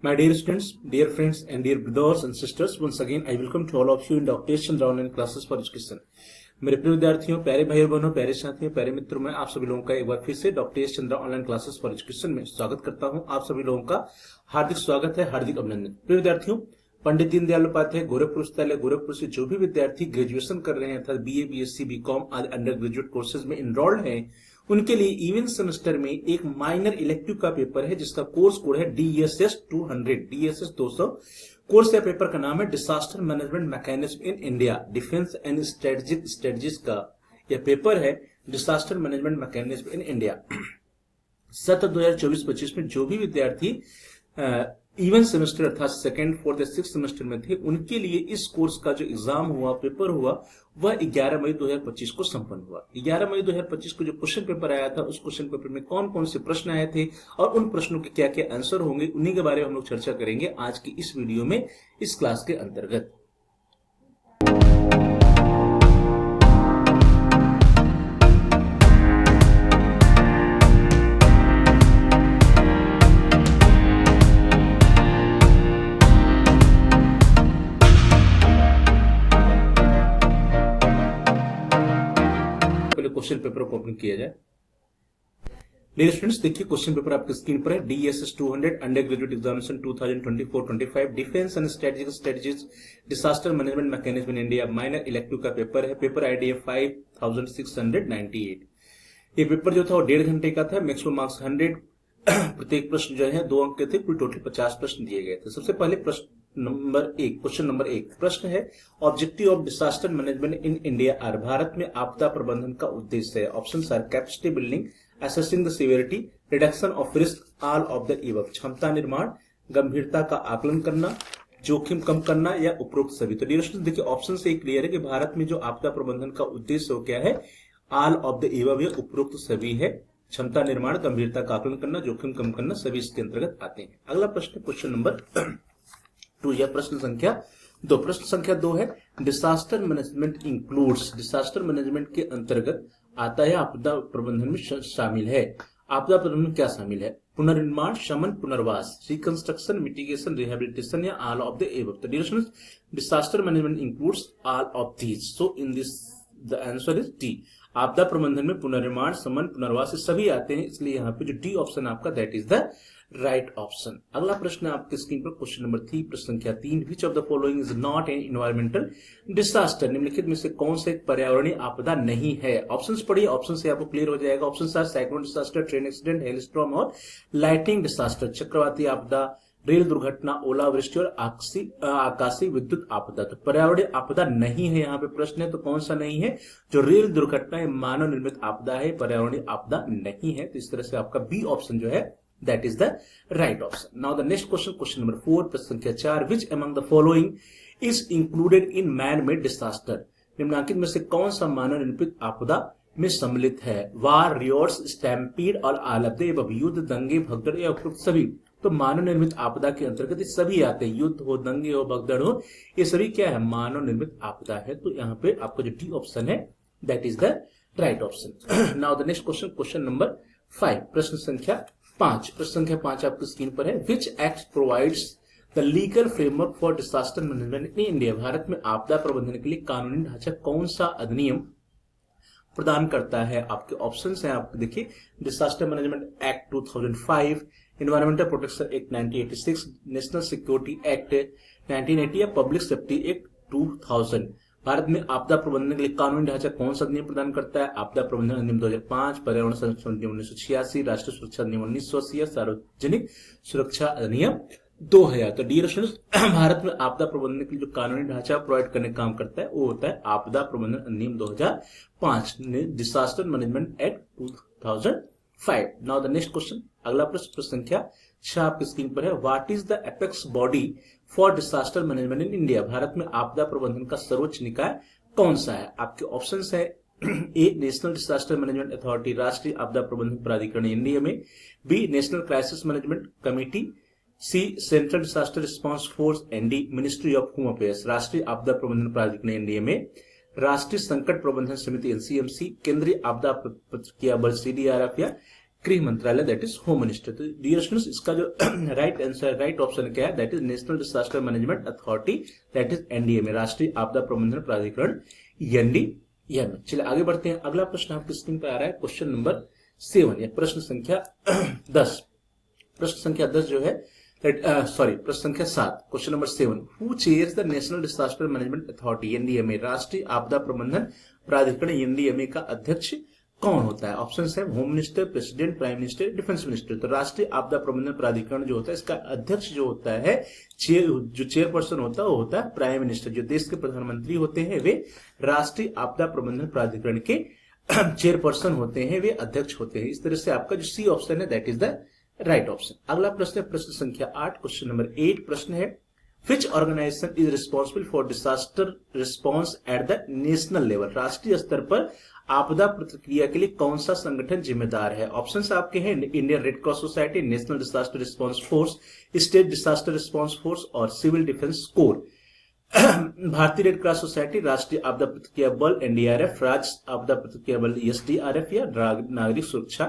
My dear students, dear friends, and dear brothers and sisters, once again I welcome to all of you in Dr. Chandra online classes for education. मेरे प्रिय विद्यार्थियों, प्यारे भाइयों बहनों, प्यारे साथियों, प्यारे मित्रों, मैं आप सभी लोगों का एक बार फिर से doctor Chandra online classes for education में स्वागत करता हूं। आप सभी लोगों का हार्दिक स्वागत है, हार्दिक अभिनंदन। प्रिय विद्यार्थियों, पंडित दीनदयाल उपाध्याय गोरखपुर विश्वविद्यालय गोरखपुर से जो भी विद्यार्थी ग्रेजुएशन कर रहे हैं अर्थात बीए, बीएससी, बीकॉम आदि अंडर ग्रेजुएट कोर्सेज में इनरोल्ड हैं, उनके लिए इवेंट सेमेस्टर में एक माइनर इलेक्टिव का पेपर है जिसका कोर्स कोड है DSS 200, DSS 200। कोर्स या पेपर का नाम है disaster management mechanism in India, defence and strategic strategies का यह पेपर है, disaster management mechanism in India. सत्र 2024-25 में जो भी विद्यार्थी इवेंट सेमेस्टर अर्थात सेकंड, फोर्थ या सिक्स सेमेस्टर में थे, उनके लिए इस कोर्स का जो एग्जाम हुआ, पेपर हुआ, वह 11 मई 2025 को संपन्न हुआ। 11 मई 2025 को जो क्वेश्चन पेपर आया था, उस क्वेश्चन पेपर में कौन कौन से प्रश्न आए थे और उन प्रश्नों के क्या क्या आंसर होंगे, उन्हीं के बारे में हम लोग चर्चा करेंगे आज की इस वीडियो में, इस क्लास के अंतर्गत। क्वेश्चन पेपर को ओपन किया जाए। डियर स्टूडेंट्स, देखिए क्वेश्चन पेपर आपकी स्क्रीन पर है। DSS 200 under graduate examination 2024-25 defence and strategic strategies disaster management mechanism in India minor elective का पेपर है। पेपर आईडी है 5698। ये पेपर जो था वो 1.5 घंटे का था। मैक्सिमम मार्क्स 100, प्रत्येक प्रश्न जो है 2 अंक के थे, कुल टोटल 50 प्रश्न दिए गए थे। सबसे पहले क्वेश्चन नंबर 1 प्रश्न है, objective of disaster management in India are, Bharat में आपदा प्रबंधन का उद्देश्य है। Options are capacity building, assessing the severity, reduction of risk, all of the above. क्षमता निर्माण, गंभीरता का आकलन करना, जोखिम कम करना या उपरोक्त सभी। तो डियर स्टूडेंट्स, देखिए ऑप्शन से क्लियर है कि भारत में जो आपदा प्रबंधन का उद्देश्य क्या है, ऑल ऑफ द एबव या उपरोक्त सभी है। क्षमता निर्माण, गंभीरता का आकलन करना, जोखिम कम करना, सभी इसके अंतर्गत आते हैं। अगला प्रश्न क्वेश्चन नंबर 2 या प्रश्न संख्या 2। प्रश्न संख्या 2 है, disaster management includes, disaster management के अंतर्गत आता है, आपदा प्रबंधन में शामिल है। आपदा प्रबंधन क्या शामिल है? पुनर्निर्माण, शमन, पुनर्वास, रिकंस्ट्रक्शन, मिटिगेशन, रिहेबिलिटेशन या ऑल ऑफ द एबव। तो dear students, disaster management includes all of these, so in this the answer is D. आपदा प्रबंधन में पुनर्निर्माण, शमन, पुनर्वास सभी आते हैं, इसलिए यहाँ पे जो डी ऑप्शन आपका that is the right option. अगला प्रश्न आपके स्क्रीन पर क्वेश्चन नंबर 3, प्रश्न संख्या 3। विच of the following is not an environmental disaster, निम्नलिखित में से कौन सा एक पर्यावरणीय आपदा नहीं है? ऑप्शंस पढ़िए, ऑप्शन से आपको क्लियर हो जाएगा। Options are cyclone disaster, train accident, hailstorm और लाइटनिंग डिजास्टर। चक्रवाती आपदा, रेल दुर्घटना, ओलावृष्टि और आकाशीय विद्युत आपदा। तो पर्यावरणीय आपदा नहीं है, यहाँ पे प्रश्न है, तो कौन सा नहीं है? जो रेल दुर्घटना है, मानव निर्मित आपदा है, पर्यावरणीय आपदा नहीं है। तो इस तरह से आपका बी ऑप्शन जो है that is the right option. Now the next question, question number 4, प्रश्न संख्या 4। which among the following is included in man-made disaster, निम्नलिखित में से कौन सा मानव निर्मित आपदा में सम्मिलित है? वार, रियोट्स, स्टैम्पीड और ऑल ऑफ द एबव। युद्ध, दंगे, भगदड़ या उपरोक्त सभी। तो मानव निर्मित आपदा के अंतर्गत ये सभी आते हैं, युद्ध हो, दंगे हो, भगदड़ हो, ये सभी क्या है? मानव निर्मित आपदा है। तो यहाँ पे आपका जो डी ऑप्शन है that is the right option. Now the next question, question number 5, प्रश्न संख्या 5। प्रश्न संख्या 5 आपकी स्क्रीन पर है। Which act provides the legal framework for disaster management in India, Bharat में आपदा प्रबंधन के लिए कानूनी ढांचा कौन सा अधिनियम प्रदान करता है? आपके ऑप्शंस हैं, आप देखिए, disaster management act 2005, environmental protection act 1986, national security act 1980 या पब्लिक सेफ्टी एक्ट 2000। भारत में आपदा प्रबंधन के लिए कानूनी ढांचा कौन सा अधिनियम प्रदान करता है? आपदा प्रबंधन अधिनियम 2005, पर्यावरण संरक्षण अधिनियम 1986, राष्ट्रीय सुरक्षा अधिनियम 1980 या सार्वजनिक सुरक्षा अधिनियम 2000। तो डियर स्टूडेंट्स, भारत में आपदा प्रबंधन के लिए जो कानूनी ढांचा प्रोवाइड करने का काम करता है वो होता है आपदा प्रबंधन अधिनियम 2005, disaster management act 2005। Now the next question, अगला प्रश्न संख्या 6 आपकी स्क्रीन पर है। What is the apex body for disaster management in India, Bharat में आपदा प्रबंधन का सर्वोच्च निकाय कौन सा है? आपके ऑप्शंस है, A national disaster management authority, राष्ट्रीय आपदा प्रबंधन प्राधिकरण एनडीए में, B national crisis management committee, C central disaster response force ND, ministry of home affairs, राष्ट्रीय आपदा प्रबंधन प्राधिकरण एनडीए में, राष्ट्रीय संकट प्रबंधन समिति एनसीएमसी, केंद्रीय आपदा प्रतिक्रिया बल सीडीआरएफ या गृह मंत्रालय, दैट इज होम मिनिस्टर। तो डियर स्टूडेंट्स, इसका जो राइट आंसर, राइट ऑप्शन क्या है, that is national disaster management authority, that is NDMA, राष्ट्रीय आपदा प्रबंधन प्राधिकरण, एनडीएमए। चलिए आगे बढ़ते हैं। अगला प्रश्न आपकी स्क्रीन पर आ रहा है, क्वेश्चन नंबर 7 या प्रश्न संख्या 10। प्रश्न संख्या 10 जो है, प्रश्न संख्या 7, question number 7, who chairs the national disaster management authority, NDMA, राष्ट्रीय आपदा प्रबंधन प्राधिकरण, एनडीएमए का अध्यक्ष कौन होता है? ऑप्शन है home minister, president, prime minister, defence minister. तो राष्ट्रीय आपदा प्रबंधन प्राधिकरण जो होता है, इसका अध्यक्ष जो होता है, जो चेयरपर्सन होता है, वो होता है प्राइम मिनिस्टर। जो देश के प्रधानमंत्री होते हैं वे राष्ट्रीय आपदा प्रबंधन प्राधिकरण के चेयरपर्सन होते हैं, वे अध्यक्ष होते हैं। इस तरह से आपका जो सी ऑप्शन है, that is the right option. अगला प्रश्न है प्रश्न संख्या 8, क्वेश्चन नंबर 8। प्रश्न है, Which organization is responsible for disaster response at the national level? राष्ट्रीय स्तर पर आपदा प्रतिक्रिया के लिए कौन सा संगठन जिम्मेदार है? ऑप्शंस आपके हैं Indian red cross society, national disaster response force, state disaster response force और सिविल डिफेंस कोर। भारतीय रेड क्रॉस सोसाइटी, राष्ट्रीय आपदा प्रतिक्रिया बल एनडीआरएफ, राज्य आपदा प्रतिक्रिया बल एसडीआरएफ या नागरिक सुरक्षा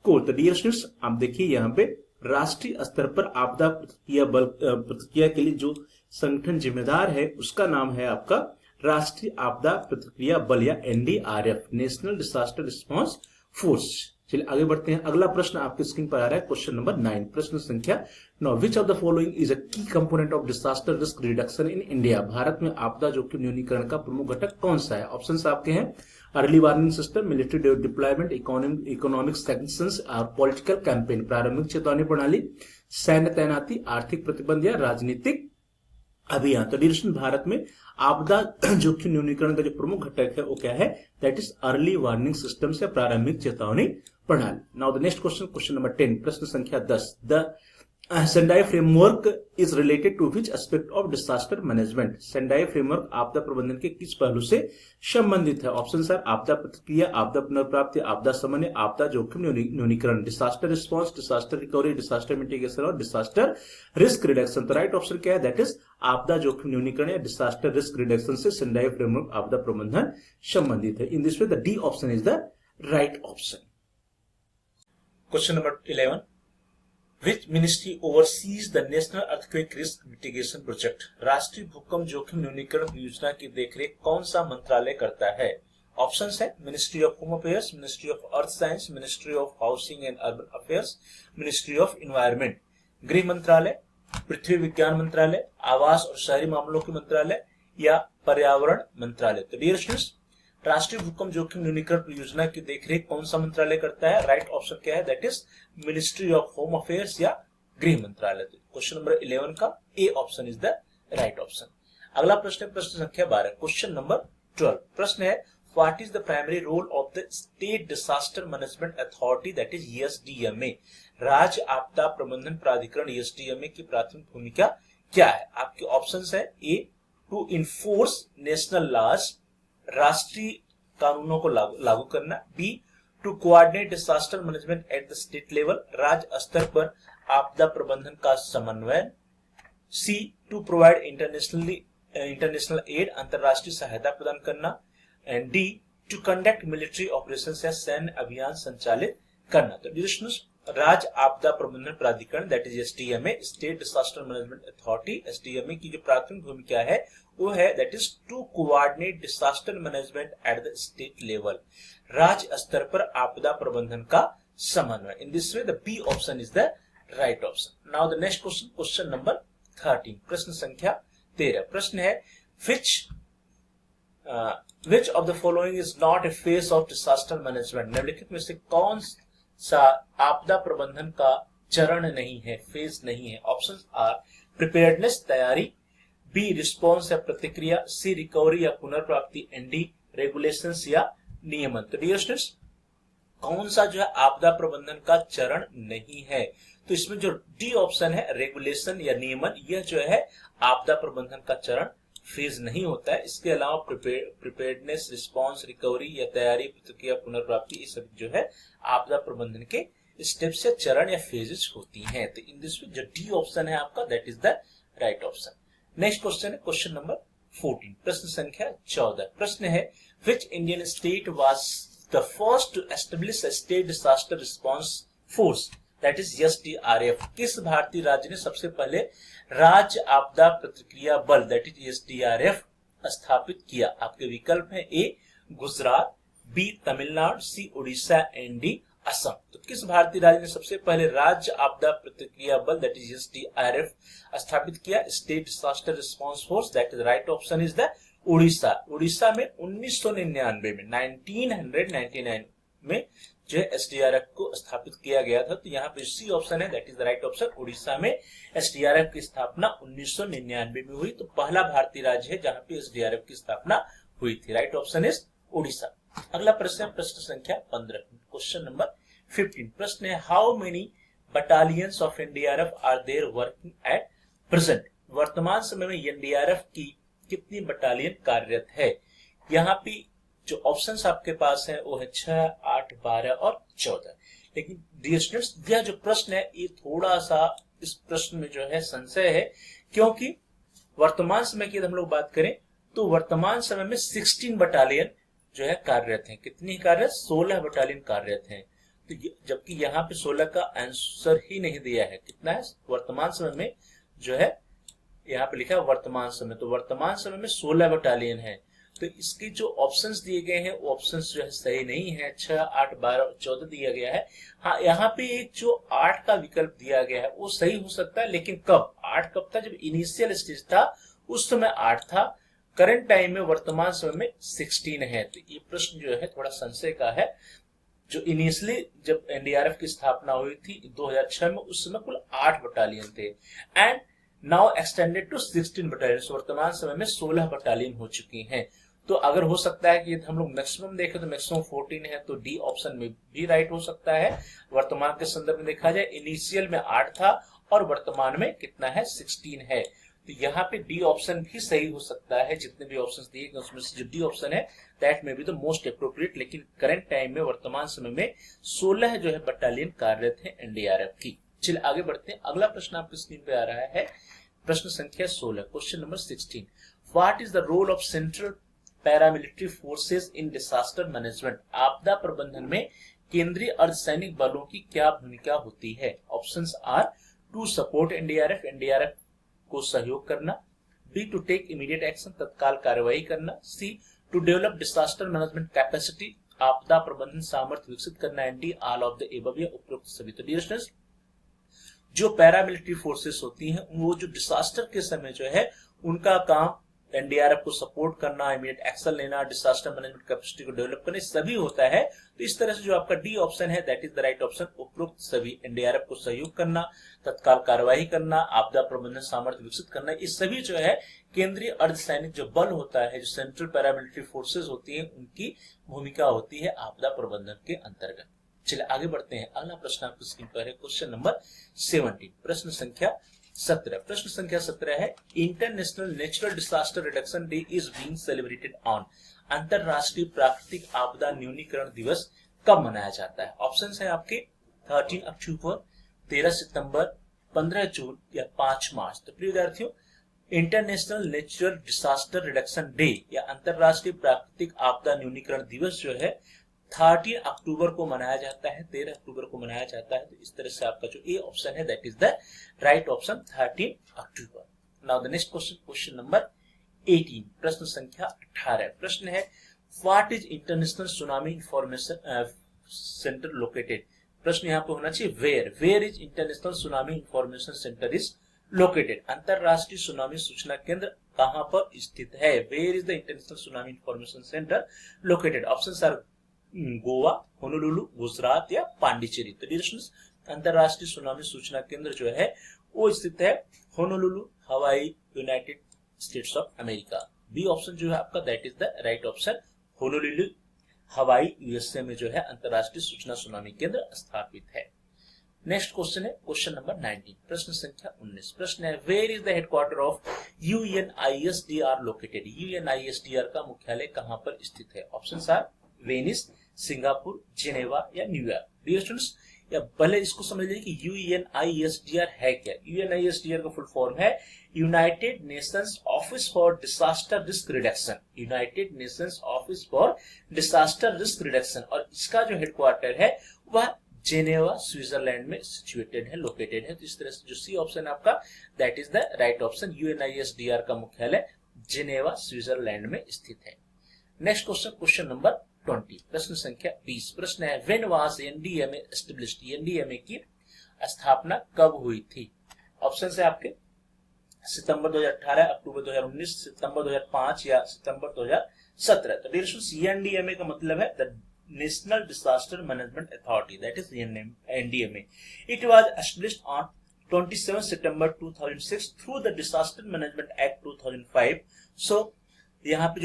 कोर। तो डियर स्टूडेंट्स, आप देखिए यहाँ पे राष्ट्रीय स्तर पर आपदा प्रतिक्रिया के लिए जो संगठन जिम्मेदार है, उसका नाम है आपका राष्ट्रीय आपदा प्रतिक्रिया बल या NDRF, national disaster response force. चलिए आगे बढ़ते हैं। अगला प्रश्न आपके स्क्रीन पर आ रहा है, क्वेश्चन नंबर 9, प्रश्न संख्या 9, which of the following is a key component of disaster risk reduction in India? Bharat में आपदा जोखिम न्यूनीकरण का प्रमुख घटक कौन सा है? ऑप्शंस आपके हैं early warning system, military deployment, economic sanctions और पॉलिटिकल कैंपेन, प्रारंभिक चेतावनी प्रणाली, सैन्य तैनाती, आर्थिक प्रतिबंध या राजनीतिक अभियान। तो डियर भारत में आपदा जोखिम न्यूनीकरण का जो प्रमुख घटक है वो क्या है? That is early warning system से प्रारंभिक चेतावनी प्रणाली। Now the next question, question number 10, प्रश्न संख्या 10, the Sendai framework is related to which aspect of disaster management? Sendai framework आपदा प्रबंधन के किस पहलू से संबंधित है? ऑप्शन सर आपदा प्रतिक्रिया, आपदा पुनर्प्राप्ति, आपदा समन्वय, आपदा जोखिम न्यूनीकरण, disaster response, disaster recovery, disaster mitigation और डिजास्टर रिस्क रिडक्शन। तो राइट ऑप्शन क्या है? दैट इज आपदा जोखिम न्यूनीकरण या डिजास्टर रिस्क रिडक्शन से सेंडाई फ्रेमवर्क आपदा प्रबंधन संबंधित है। इन this way the D option is the right option. Question number 11, Which ministry oversees the National Earthquake Risk Mitigation Project? राष्ट्रीय भूकंप जोखिम न्यूनीकरण परियोजना की देखरेख कौन सा मंत्रालय करता है? ऑप्शंस है ministry of home affairs, ministry of earth science, ministry of housing and urban affairs, ministry of environment, गृह मंत्रालय, पृथ्वी विज्ञान मंत्रालय, आवास और शहरी मामलों के मंत्रालय या पर्यावरण मंत्रालय। तो डियर स्टूडेंट्स, राष्ट्रीय भूकंप जोखिम न्यूनीकरण परियोजना की देखरेख कौन सा मंत्रालय करता है? राइट ऑप्शन क्या है? That is ministry of home affairs या गृह मंत्रालय। क्वेश्चन नंबर 11 का A option is the right option. अगला प्रश्न है प्रश्न संख्या 12, क्वेश्चन नंबर 12। प्रश्न है, what is the primary role of the state disaster management authority, that is SDMA? राज्य आपदा प्रबंधन प्राधिकरण एसडीएमए की प्राथमिक भूमिका क्या है? आपके ऑप्शंस है A to enforce national laws, राष्ट्रीय कानूनों को लागू करना, B to coordinate disaster management at the state level, राज्य स्तर पर आपदा प्रबंधन का समन्वय, C to provide international aid, अंतरराष्ट्रीय सहायता प्रदान करना, and D to conduct military operations या सैन्य अभियान संचालित करना। तो राज्य आपदा प्रबंधन प्राधिकरण that is SDMA, state disaster management authority SDMA की जो प्राथमिक भूमिका है वो है that is to coordinate disaster management at the state level, राज्य स्तर पर आपदा प्रबंधन का समन्वय। In this way the B option is the right option. Now the next question, question number 13, प्रश्न संख्या 13। प्रश्न है, which of the following is not a phase of disaster management? निम्नलिखित में से कौन सा आपदा प्रबंधन का चरण नहीं है, फेज नहीं है? ऑप्शंस आर प्रिपेयर्डनेस तैयारी, बी रिस्पॉन्स या प्रतिक्रिया, सी रिकवरी या पुनर्प्राप्ति, एंड डी रेगुलेशंस या नियमन। तो डियर स्टूडेंट्स, कौन सा जो है आपदा प्रबंधन का चरण नहीं है? तो इसमें जो डी ऑप्शन है रेगुलेशन या नियमन, यह जो है आपदा प्रबंधन का चरण फेज नहीं होता है। इसके अलावा प्रिपेयर्डनेस, रिस्पॉन्स, रिकवरी या तैयारी, प्रतिक्रिया, पुनर्प्राप्ति, ये सब जो है आपदा प्रबंधन के स्टेप्स या चरण या फेजेस होती हैं। तो इन दिस जो डी ऑप्शन है आपका that is the right option. Next question है क्वेश्चन नंबर 14, प्रश्न संख्या 14। प्रश्न है, which Indian state was the first to establish a state disaster response force that is SDRF, किस भारतीय राज्य ने सबसे पहले राज्य आपदा प्रतिक्रिया बल दैट इज एसडीआरएफ स्थापित किया? आपके विकल्प है A Gujarat, B Tamil Nadu, C Orissa and D Assam. तो किस भारतीय राज्य ने सबसे पहले राज्य आपदा प्रतिक्रिया बल दैट इज एसडीआरएफ स्थापित किया? State disaster response force, that is right option is the Orissa. Orissa में 1999 में 1999 में जो है एसडीआरएफ को स्थापित किया गया था। तो यहाँ पे सी ऑप्शन है, that is the right option. Orissa में एसडीआरएफ की स्थापना 1999 में हुई। तो पहला भारतीय राज्य है जहां पे एसडीआरएफ की स्थापना हुई थी। Right option is Orissa. अगला प्रश्न है प्रश्न संख्या 15, क्वेश्चन नंबर 15। प्रश्न है how many battalions of NDRF are there working at present? वर्तमान समय में एनडीआरएफ की कितनी बटालियन कार्यरत है? यहाँ पे जो ऑप्शंस आपके पास है वो है 6, 8, 12 और 14। लेकिन डियर स्टूडेंट्स, यह जो प्रश्न है ये थोड़ा सा इस प्रश्न में जो है संशय है, क्योंकि वर्तमान समय की हम लोग बात करें तो वर्तमान समय में 16 बटालियन जो है कार्यरत हैं। कितनी कार्यरत? 16 बटालियन कार्यरत हैं। तो जबकि यहाँ पे 16 का आंसर ही नहीं दिया है। कितना है वर्तमान समय में जो है, यहाँ पे लिखा है वर्तमान समय, तो वर्तमान समय में 16 बटालियन है। तो इसके जो ऑप्शंस दिए गए हैं वो ऑप्शंस जो है सही नहीं है। 6, 8, 12 और 14 दिया गया है। हाँ, यहाँ पे एक जो 8 का विकल्प दिया गया है वो सही हो सकता है, लेकिन कब? 8 कब था? जब इनिशियल स्टेज था उस समय 8 था। करंट टाइम में वर्तमान समय में 16 है। तो ये प्रश्न जो है थोड़ा संशय का है। जो इनिशियली जब एनडीआरएफ की स्थापना हुई थी 2006 में, उस समय कुल 8 बटालियन थे and now extended to 16 battalion. वर्तमान समय में 16 बटालियन हो चुकी हैं। तो अगर हो सकता है कि हम लोग मैक्सिमम देखें तो मैक्सिमम 14 है, तो डी ऑप्शन में भी राइट हो सकता है। वर्तमान के संदर्भ में देखा जाए इनिशियल में 8 था और वर्तमान में कितना है? 16 है। तो यहाँ पे डी ऑप्शन भी सही हो सकता है। जितने भी ऑप्शंस दिए गए उसमें से जो डी ऑप्शन है दैट में बी द मोस्ट अप्रोप्रिएट। लेकिन करंट टाइम में वर्तमान समय में 16 जो है बटालियन कार्यरत है एनडीआरएफ की। चलिए आगे बढ़ते हैं। अगला प्रश्न आपकी स्क्रीन पे आ रहा है, प्रश्न संख्या 16, question number 16। What is the role of central paramilitary forces in disaster management? आपदा प्रबंधन में केंद्रीय अर्धसैनिक बलों की क्या भूमिका होती है? Options are to support NDRF, NDRF को सहयोग करना, B to take immediate action, तत्काल कार्रवाई करना, C to develop disaster management capacity, आपदा प्रबंधन सामर्थ्य विकसित करना, and D all of the above या उपरोक्त सभी। तो डियर स्टूडेंट्स, जो पैरामिलिट्री फोर्सेस होती हैं वो जो डिजास्टर के समय जो है उनका काम एनडीआरएफ को सपोर्ट करना, इमीडिएट एक्शन लेना, डिजास्टर मैनेजमेंट कैपेसिटी को डेवलप करना, सभी होता है। तो इस तरह से जो आपका डी ऑप्शन है that is the right option. उपरोक्त सभी, एनडीआरएफ को सहयोग करना, तत्काल कार्रवाई करना, आपदा प्रबंधन सामर्थ्य विकसित करना, ये सभी जो है केंद्रीय अर्धसैनिक जो बल होता है, जो सेंट्रल पैरामिलिट्री फोर्सेज होती है, उनकी भूमिका होती है आपदा प्रबंधन के अंतर्गत। चलिए आगे बढ़ते हैं। अगला प्रश्न आपकी स्क्रीन पर है, क्वेश्चन नंबर 17, प्रश्न संख्या 17। प्रश्न संख्या 17 है, international natural disaster reduction day is being celebrated on. अंतरराष्ट्रीय प्राकृतिक आपदा न्यूनीकरण दिवस कब मनाया जाता है? ऑप्शंस है आपके 13 अक्टूबर, 13 सितंबर, 15 जून या 5 मार्च। तो प्रिय विद्यार्थियों, international natural disaster reduction day या अंतरराष्ट्रीय प्राकृतिक आपदा न्यूनीकरण दिवस जो है 13 अक्टूबर को मनाया जाता है, 13 अक्टूबर को मनाया जाता है। तो इस तरह से आपका जो ए ऑप्शन है that is the right option, 13 October. Now the next question, question number 18, प्रश्न संख्या 18। प्रश्न है, what is international tsunami information centre located? प्रश्न यहाँ पे होना चाहिए where is international tsunami information centre is located? अंतरराष्ट्रीय सुनामी सूचना केंद्र कहां पर स्थित है? Where is the international tsunami information centre located? Options are Goa, Honolulu, Gujarat या पांडिचेरी। तो डियर स्टूडेंट्स, अंतरराष्ट्रीय सुनामी सूचना केंद्र जो है वो स्थित है Honolulu, Hawaii, United States of America. B option जो है आपका that is the right option, Honolulu, Hawaii, USA में जो है अंतरराष्ट्रीय सूचना सुनामी केंद्र स्थापित है। नेक्स्ट क्वेश्चन है क्वेश्चन नंबर 19, प्रश्न संख्या 19। प्रश्न है, where is the headquarter of UNISDR located? UNISDR का मुख्यालय कहां पर स्थित है? Options are Venice, Singapore, Geneva या न्यूयॉर्क। डियर स्टूडेंट्स, या पहले इसको समझ लीजिए कि यूएनआईएसडीआर है क्या। यूएनआईएसडीआर का फुल फॉर्म है United Nations office for disaster risk reduction. United Nations office for disaster risk reduction, और इसका जो हेडक्वार्टर है वह जेनेवा स्विट्जरलैंड में सिचुएटेड है, लोकेटेड है। तो इस तरह से जो सी ऑप्शन है आपका that is the right option. UNISDR का मुख्यालय जेनेवा स्विट्जरलैंड में स्थित है। नेक्स्ट क्वेश्चन, क्वेश्चन नंबर 20, प्रश्न संख्या 20। प्रश्न है when was NDMA established, NDMA की स्थापना कब हुई थी? ऑप्शन है आपके सितंबर 2018, अक्टूबर 2019, सितंबर 2005 या सितंबर 2017। तो डियर स्टूडेंट्स, एनडीएमए का मतलब है the national disaster management authority, that is NDMA. It was established on 27 September 2006 through the disaster management act 2005। सो यहाँ पे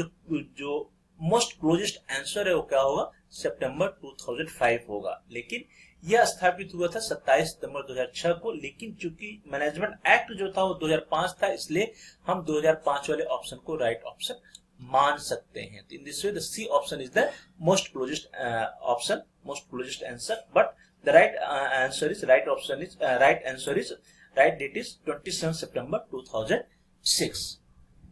जो मोस्ट क्लोजेस्ट आंसर है वो क्या होगा? सितंबर 2005 होगा। लेकिन यह स्थापित हुआ था 27 सितंबर 2006 को, लेकिन चूंकि मैनेजमेंट एक्ट जो था वो 2005 था, इसलिए हम 2005 वाले ऑप्शन को राइट ऑप्शन मान सकते हैं। In this way the C option is the most closest option, most closest answer, but the right answer is right option is right answer is right date is 27 September 2006।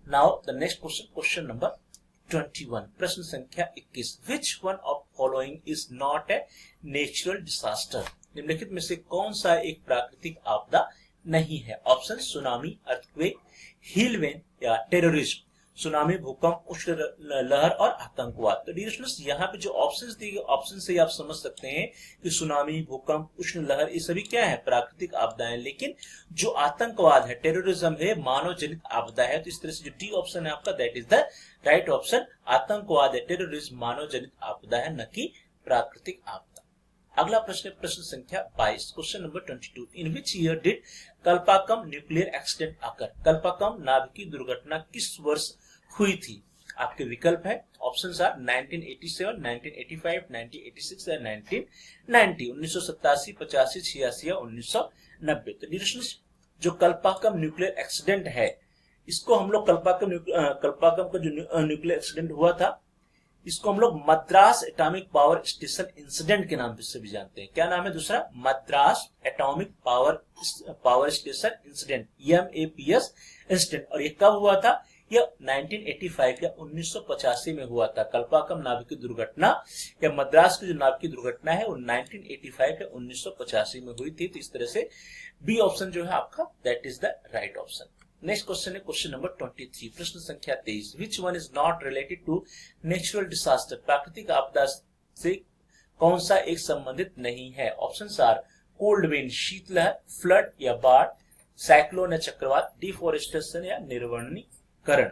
Now the next question, question number 21, प्रश्न संख्या 21। Which one of following is not a natural disaster? निम्नलिखित में से कौन सा एक प्राकृतिक आपदा नहीं है? Option tsunami, earthquake, heat wave या टेररिज्म। सुनामी, भूकंप, उष्ण लहर और आतंकवाद। तो डियर स्टूडेंट्स, यहाँ पे जो ऑप्शंस दिए गए, ऑप्शन से आप समझ सकते हैं कि सुनामी, भूकंप, उष्ण लहर ये सभी क्या है? प्राकृतिक आपदाएं। लेकिन जो आतंकवाद है, टेररिज्म है, मानव जनित आपदा है। तो इस तरह से जो डी ऑप्शन है आपका that is the right option. आतंकवाद है, टेररिज्म मानव जनित आपदा है, न कि प्राकृतिक आपदा। अगला प्रश्न, प्रश्न संख्या 22, question number 22। In which year did Kalpakkam nuclear accident occur? Kalpakkam नाभिकीय दुर्घटना किस वर्ष हुई थी? आपके विकल्प है, ऑप्शंस आर 1987, 1985, 1986 या 1990। 1987, 85, 86 या 1990। तो डियर स्टूडेंट्स, जो कल्पाकम न्यूक्लियर एक्सीडेंट है, इसको हम लोग कल्पाकम का जो न्यूक्लियर एक्सीडेंट हुआ था, इसको हम लोग Madras atomic power station incident के नाम से भी जानते हैं। क्या नाम है दूसरा? Madras atomic power station incident, MAPS incident. और ये कब हुआ था? यह 1985 या 1985 में हुआ था। कल्पाकम नाभिकीय दुर्घटना या मद्रास की जो नाभिकीय दुर्घटना है वो 1985 या 1985 में हुई थी। तो इस तरह से बी ऑप्शन जो है आपका that is the right option. Next question है क्वेश्चन नंबर 23, प्रश्न संख्या 23। Which one is not related to natural disaster? प्राकृतिक आपदा से कौन सा एक संबंधित नहीं है? ऑप्शंस आर कोल्ड विंड, शीतलहर, फ्लड या बाढ़, साइक्लोन या चक्रवात, डिफोरेस्टेशन या निर्वनीकरण।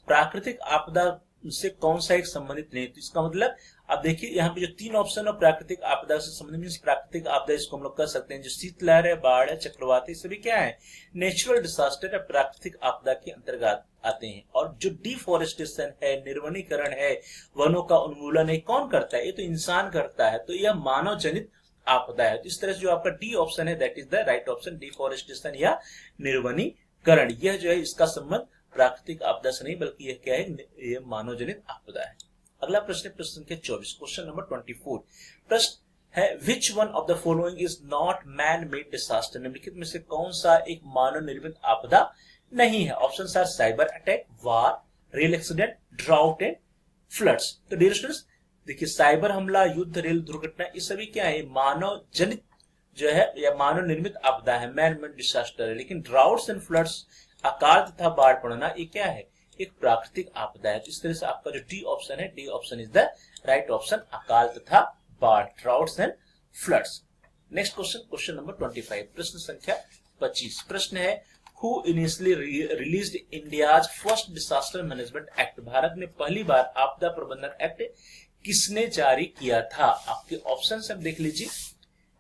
प्राकृतिक आपदा से कौन सा एक संबंधित नहीं? तो इसका मतलब अब देखिए यहाँ पे जो तीन ऑप्शन है प्राकृतिक आपदा से संबंधित, मींस प्राकृतिक आपदा इसको हम लोग कर सकते हैं। जो शीतलहर है, बाढ़ है, चक्रवात है, सभी क्या है? नेचुरल डिजास्टर है, प्राकृतिक आपदा के अंतर्गत आते हैं। और जो डिफोरेस्टेशन है, निर्वनीकरण है, वनों का उन्मूलन है, कौन करता है? ये तो इंसान करता है। तो यह मानव जनित आपदा है। तो इस तरह से जो आपका डी ऑप्शन है that is the right option, deforestation या निर्वनीकरण। यह जो है इसका संबंध प्राकृतिक आपदा से नहीं बल्कि यह क्या है? यह मानव जनित आपदा है। अगला प्रश्न, प्रश्न संख्या 24, क्वेश्चन नंबर 24। प्रश्न है विच one of the following is not man made disaster? निम्नलिखित में से कौन सा एक मानव निर्मित आपदा नहीं है? Options are cyber attack, war, rail accident, drought and floods. तो डियर स्टूडेंट्स, देखिए साइबर हमला, युद्ध, रेल दुर्घटना, ये सभी क्या है? मानव जनित जो है या मानव निर्मित आपदा है, मैन मेड डिजास्टर है। लेकिन ड्राउट्स एंड फ्लड्स, अकाल तथा बाढ़ पड़ना, ये क्या है? एक प्राकृतिक आपदा है। तो इस तरह से आपका जो डी ऑप्शन है, D option is the right option, अकाल तथा बाढ़, droughts and floods. Next question, question number 25, प्रश्न संख्या 25। प्रश्न है who initially released India's first disaster management act? Bharat में पहली बार आपदा प्रबंधन एक्ट किसने जारी किया था? आपके ऑप्शन सब देख लीजिए।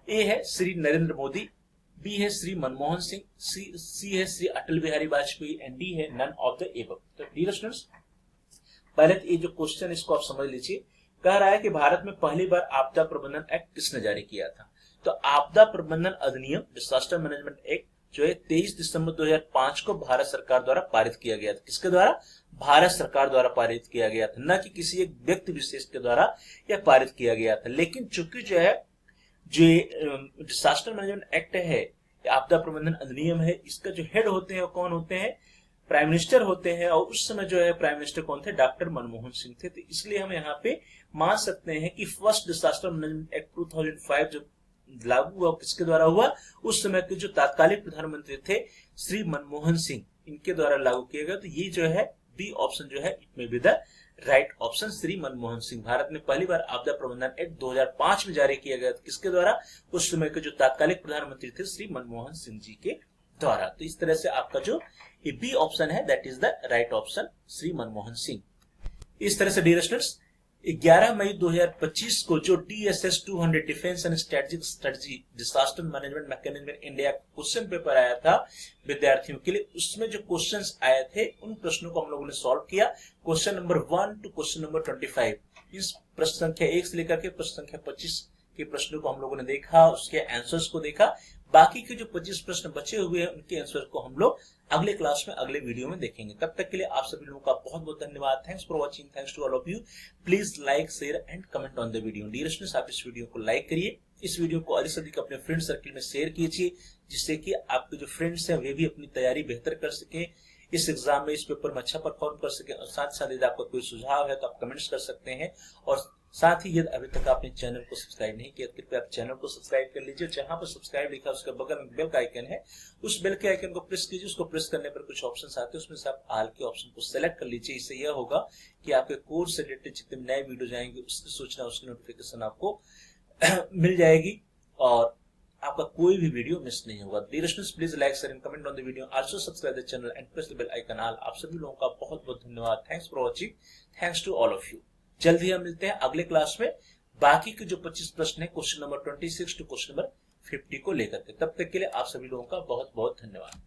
ए है श्री नरेंद्र मोदी, बी है श्री मनमोहन सिंह, सी है श्री अटल बिहारी वाजपेयी एंड डी है नन ऑफ द एबव। तो डियर स्टूडेंट्स, पहले तो ये जो क्वेश्चन इसको आप समझ लीजिए। कह रहा है कि भारत में पहली बार आपदा प्रबंधन एक्ट किसने जारी किया था? तो आपदा प्रबंधन अधिनियम, डिजास्टर मैनेजमेंट एक्ट जो है 23 दिसंबर 2005 को भारत सरकार द्वारा पारित किया गया था। किसके द्वारा? भारत सरकार द्वारा पारित किया गया था, न कि किसी एक व्यक्ति विशेष के द्वारा यह पारित किया गया था। लेकिन चूंकि जो है जो डिजास्टर मैनेजमेंट एक्ट है, आपदा प्रबंधन अधिनियम है, इसका जो हेड होते हैं कौन होते हैं? प्राइम मिनिस्टर होते हैं, और उस समय जो है प्राइम मिनिस्टर कौन थे, डॉक्टर मनमोहन सिंह थे। तो इसलिए हम यहाँ पे मान सकते हैं कि फर्स्ट डिजास्टर मैनेजमेंट एक्ट 2005 जो लागू हुआ किसके द्वारा हुआ, उस समय के जो तात्कालिक प्रधानमंत्री थे श्री मनमोहन सिंह, इनके द्वारा लागू किया गया। तो ये जो है बी ऑप्शन जो है इट में be the right option, Shri Manmohan Singh. Bharat में पहली बार आपदा प्रबंधन एक्ट 2005 में जारी किया गया, किसके द्वारा, उस समय के जो तात्कालिक प्रधानमंत्री थे श्री मनमोहन सिंह जी के द्वारा। तो इस तरह से आपका जो बी ऑप्शन है that is the right option, Shri Manmohan Singh. इस तरह से डियर स्टूडेंट्स 11 मई 2025 को जो DSS 200 defence and strategic strategy disaster management mechanism in India question paper आया था विद्यार्थियों के लिए, उसमें जो क्वेश्चंस आए थे उन प्रश्नों को हम लोगों ने सॉल्व किया। Question number 1 to question number 25, इस प्रश्न संख्या 1 से लेकर के प्रश्न संख्या 25 के प्रश्नों को हम लोगों ने देखा, उसके आंसर्स को देखा। बाकी के जो 25 प्रश्न बचे हुए हैं उनके आंसर को हम लोग अगले क्लास में अगले वीडियो में देखेंगे। तब तक के लिए आप सभी लोगों का बहुत बहुत धन्यवाद। Thanks for watching, thanks to all of you. Please like, share and comment on the video. Dear students, आप इस वीडियो को लाइक करिए, इस वीडियो को अधिक से अधिक अपने फ्रेंड सर्कल में शेयर कीजिए, जिससे कि आपके जो फ्रेंड्स हैं वे भी अपनी तैयारी बेहतर कर सके, इस एग्जाम में इस पेपर में अच्छा परफॉर्म कर सके। और साथ साथ यदि आपका कोई सुझाव है तो आप कमेंट्स कर सकते हैं। और साथ ही यदि अभी तक आपने चैनल को सब्सक्राइब नहीं किया, कृपया आप चैनल को सब्सक्राइब कर लीजिए। जहां पर सब्सक्राइब लिखा है उसके बगल में बेल का आइकन है, उस बेल के आइकन को प्रेस कीजिए। उसको प्रेस करने पर कुछ ऑप्शंस आते हैं, उसमें से आप ऑल के ऑप्शन को सेलेक्ट कर लीजिए। इससे यह होगा कि आपके कोर्स से रिलेटेड जितने नए वीडियो जाएंगे उसकी सूचना, उसकी नोटिफिकेशन आपको मिल जाएगी और आपका कोई भी वीडियो मिस नहीं होगा। Dear students, please like, share and comment on the video, also subscribe the channel and press the bell icon all. आप सभी लोगों का बहुत बहुत धन्यवाद। Thanks for watching, thanks to all of you. जल्द ही हम मिलते हैं अगले क्लास में बाकी के जो 25 प्रश्न है question number 26 to question number 50 को लेकर के। तब तक के लिए आप सभी लोगों का बहुत बहुत धन्यवाद।